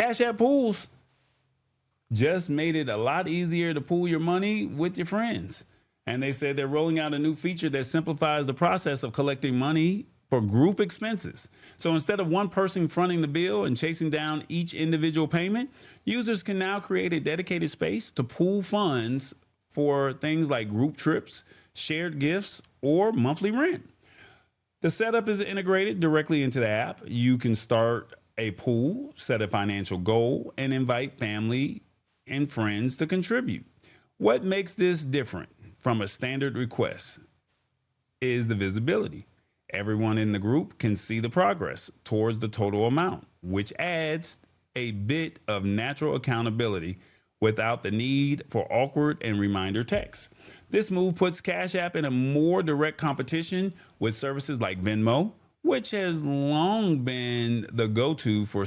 Cash App pools just made it a lot easier to pool your money with your friends. And they said they're rolling out a new feature that simplifies the process of collecting money for group expenses. So instead of one person fronting the bill and chasing down each individual payment, users can now create a dedicated space to pool funds for things like group trips, shared gifts, or monthly rent. The setup is integrated directly into the app. You can start a pool, set a financial goal, and invite family and friends to contribute. What makes this different from a standard request is the visibility. Everyone in the group can see the progress towards the total amount, which adds a bit of natural accountability without the need for awkward and reminder texts. This move puts Cash App in a more direct competition with services like Venmo, which has long been the go-to for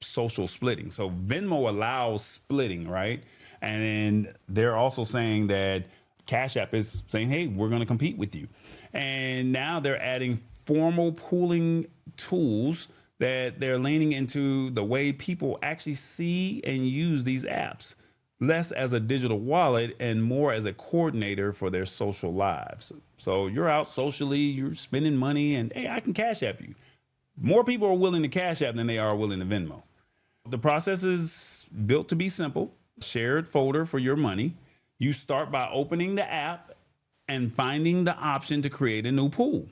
social splitting. So Venmo allows splitting, right? And then they're also saying that Cash App is saying, hey, we're going to compete with you. And now they're adding formal pooling tools that they're leaning into the way people actually see and use these apps, less as a digital wallet and more as a coordinator for their social lives. So you're out socially, you're spending money, and hey, I can Cash App you. More people are willing to Cash App than they are willing to Venmo. The process is built to be simple. Shared folder for your money. You start by opening the app and finding the option to create a new pool.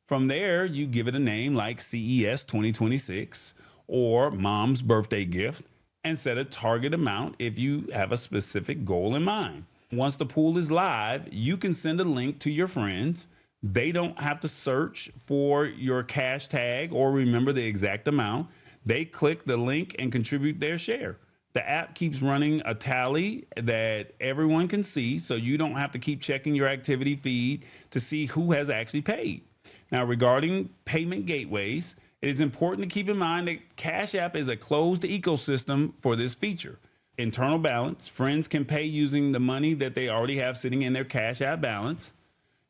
From there, you give it a name like CES 2026 or Mom's Birthday Gift and set a target amount if you have a specific goal in mind. Once the pool is live, you can send a link to your friends. They don't have to search for your cash tag or remember the exact amount. They click the link and contribute their share. The app keeps running a tally that everyone can see, so you don't have to keep checking your activity feed to see who has actually paid. Now, regarding payment gateways, it is important to keep in mind that Cash App is a closed ecosystem for this feature. Internal balance, friends can pay using the money that they already have sitting in their Cash App balance.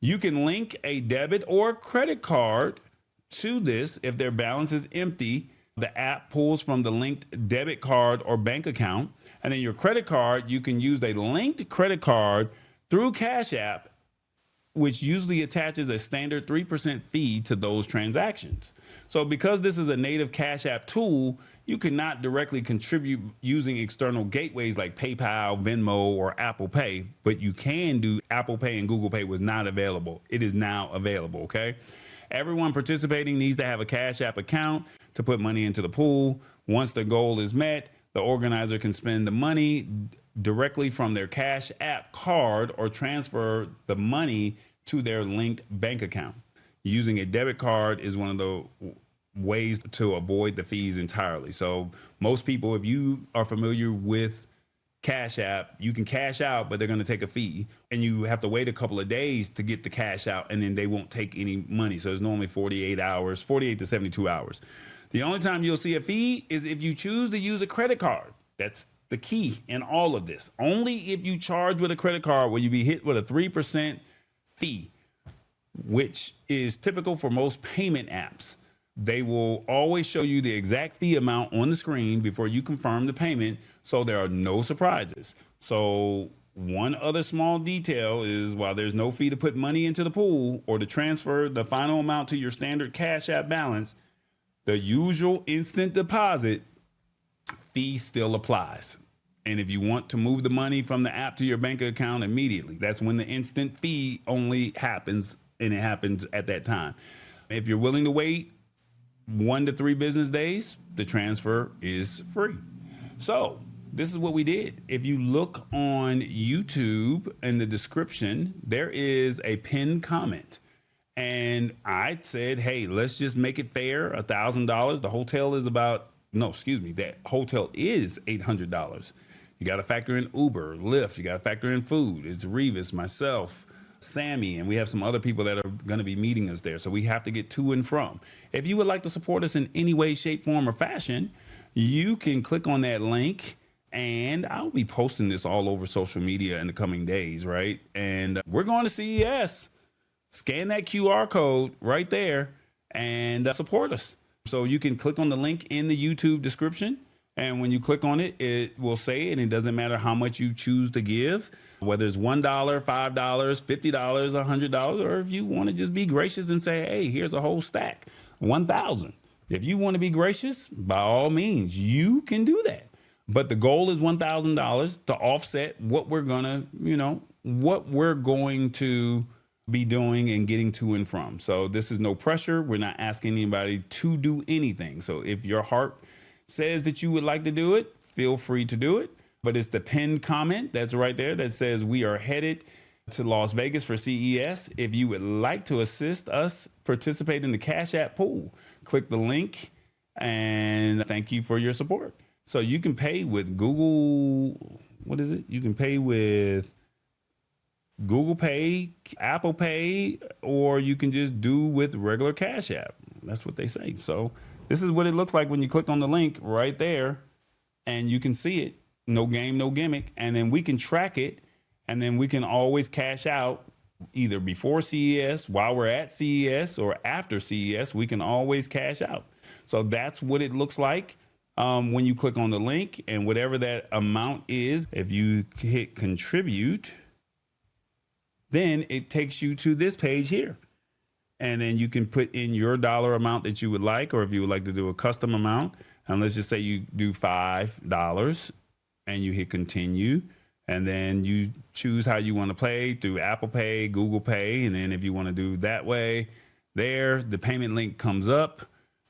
You can link a debit or credit card to this if their balance is empty. The app pulls from the linked debit card or bank account. And then your credit card, you can use a linked credit card through Cash App, which usually attaches a standard 3% fee to those transactions. So because this is a native Cash App tool, you cannot directly contribute using external gateways like PayPal, Venmo, or Apple Pay, but you can do Apple Pay and Google Pay was not available. It is now available, okay? Everyone participating needs to have a Cash App account to put money into the pool. Once the goal is met, the organizer can spend the money directly from their Cash App card or transfer the money to their linked bank account. Using a debit card is one of the ways to avoid the fees entirely. So most people, if you are familiar with Cash App, you can cash out, but they're going to take a fee and you have to wait a couple of days to get the cash out, and then they won't take any money. So it's normally 48 to 72 hours. The only time you'll see a fee is if you choose to use a credit card. That's the key in all of this. Only if you charge with a credit card will you be hit with a 3% fee, which is typical for most payment apps. They will always show you the exact fee amount on the screen before you confirm the payment, so there are no surprises. So one other small detail is while there's no fee to put money into the pool or to transfer the final amount to your standard Cash App balance, the usual instant deposit fee still applies. And if you want to move the money from the app to your bank account immediately, that's when the instant fee only happens, and it happens at that time. If you're willing to wait 1 to 3 business days, the transfer is free. So this is what we did. If you look on YouTube in the description, there is a pinned comment. And I said, hey, let's just make it fair, $1,000. The hotel is that hotel is $800. You got to factor in Uber, Lyft. You got to factor in food. It's Revis, myself, Sammy, and we have some other people that are going to be meeting us there. So we have to get to and from. If you would like to support us in any way, shape, form, or fashion, you can click on that link, and I'll be posting this all over social media in the coming days, right? And we're going to CES. Scan that QR code right there and support us. So you can click on the link in the YouTube description And when you click on it, it will say, and it doesn't matter how much you choose to give, whether it's $1, $5, $50, $100, or if you want to just be gracious and say, hey, here's a whole stack, 1,000. If you want to be gracious, by all means, you can do that. But the goal is $1,000 to offset what we're going to, what we're going to be doing and getting to and from. So this is no pressure. We're not asking anybody to do anything. So if your heart says that you would like to do it, feel free to do it. But it's the pinned comment that's right there that says we are headed to Las Vegas for CES. If you would like to assist us participate in the Cash App pool, click the link, and thank you for your support. So you can pay with Google, what is it? You can pay with Google Pay, Apple Pay, or you can just do with regular Cash App. That's what they say. So this is what it looks like when you click on the link right there, and you can see it. No game, no gimmick. And then we can track it, and then we can always cash out either before CES, while we're at CES, or after CES. We can always cash out. So that's what it looks like when you click on the link, and whatever that amount is, if you hit contribute, then it takes you to this page here. And then you can put in your dollar amount that you would like, or if you would like to do a custom amount. And let's just say you do $5 and you hit continue. And then you choose how you want to pay through Apple Pay, Google Pay. And then if you want to do that way, there, the payment link comes up,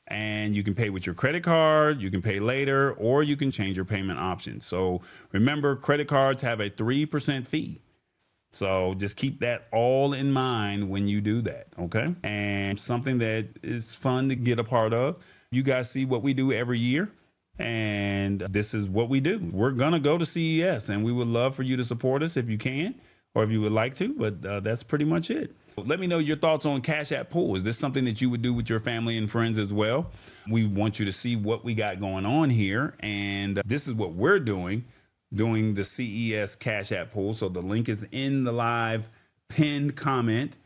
and you can pay with your credit card, you can pay later, or you can change your payment options. So remember, credit cards have a 3% fee. So just keep that all in mind when you do that, okay? And something that is fun to get a part of. You guys see what we do every year, and this is what we do. We're gonna go to CES, and we would love for you to support us if you can, or if you would like to, but that's pretty much it. Let me know your thoughts on Cash App Pool. Is this something that you would do with your family and friends as well? We want you to see what we got going on here, and this is what we're doing the CES Cash App Pool. So the link is in the live pinned comment.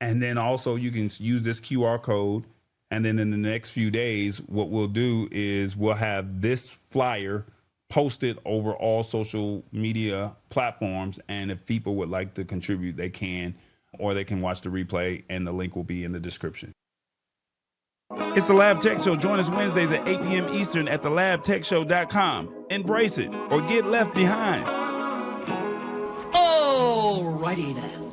And then also you can use this QR code. And then in the next few days, what we'll do is we'll have this flyer posted over all social media platforms. And if people would like to contribute, they can, or they can watch the replay, and the link will be in the description. It's the Lab Tech Show. Join us Wednesdays at 8 p.m. Eastern at thelabtechshow.com. Embrace it or get left behind. Alrighty then.